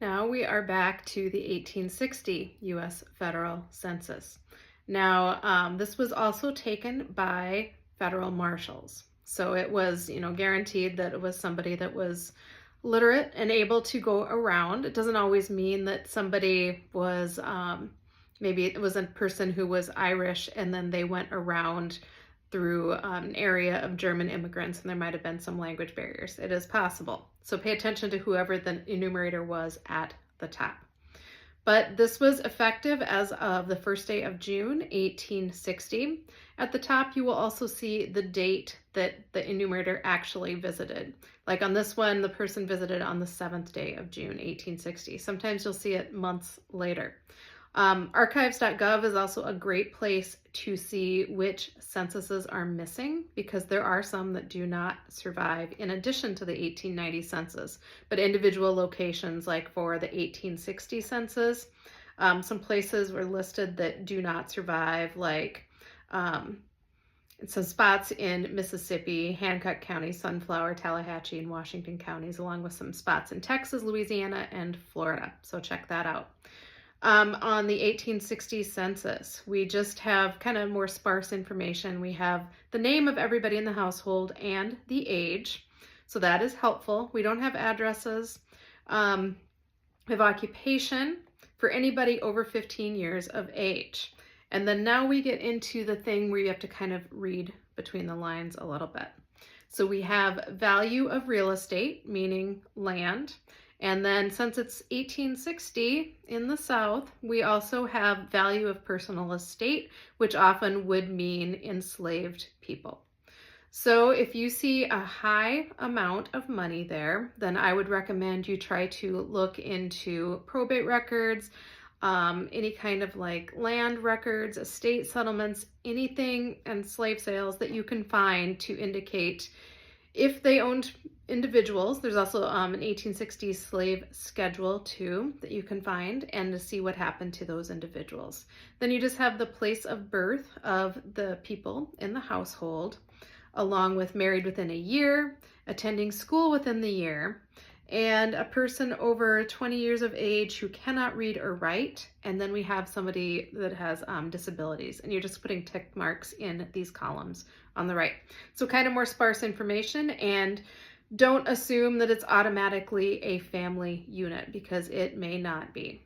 Now we are back to the 1860 U.S. federal census. Now, this was also taken by federal marshals. So it was, guaranteed that it was somebody that was literate and able to go around. It doesn't always mean that somebody was, maybe it was a person who was Irish and then they went around through an area of German immigrants and there might have been some language barriers. It is possible. So pay attention to whoever the enumerator was at the top. But this was effective as of the first day of June, 1860. At the top, you will also see the date that the enumerator actually visited. Like on this one, the person visited on the 7th day of June, 1860. Sometimes you'll see it months later. Archives.gov is also a great place to see which censuses are missing because there are some that do not survive in addition to the 1890 census, but individual locations like for the 1860 census, some places were listed that do not survive, like some spots in Mississippi, Hancock County, Sunflower, Tallahatchie, and Washington counties, along with some spots in Texas, Louisiana, and Florida. So check that out. On the 1860 census, we just have kind of more sparse information. We have the name of everybody in the household and the age. So that is helpful. We don't have addresses. We have occupation for anybody over 15 years of age. And then now we get into the thing where you have to kind of read between the lines a little bit. So we have value of real estate, meaning land. And then since it's 1860 in the South, we also have value of personal estate, which often would mean enslaved people. So if you see a high amount of money there, then I would recommend you try to look into probate records, any kind of like land records, estate settlements, anything, and slave sales that you can find to indicate if they owned individuals. There's also an 1860s slave schedule too that you can find, and to see what happened to those individuals. Then you just have the place of birth of the people in the household, along with married within a year, attending school within the year, and a person over 20 years of age who cannot read or write. And then we have somebody that has disabilities, and you're just putting tick marks in these columns on the right. So kind of more sparse information, and don't assume that it's automatically a family unit because it may not be.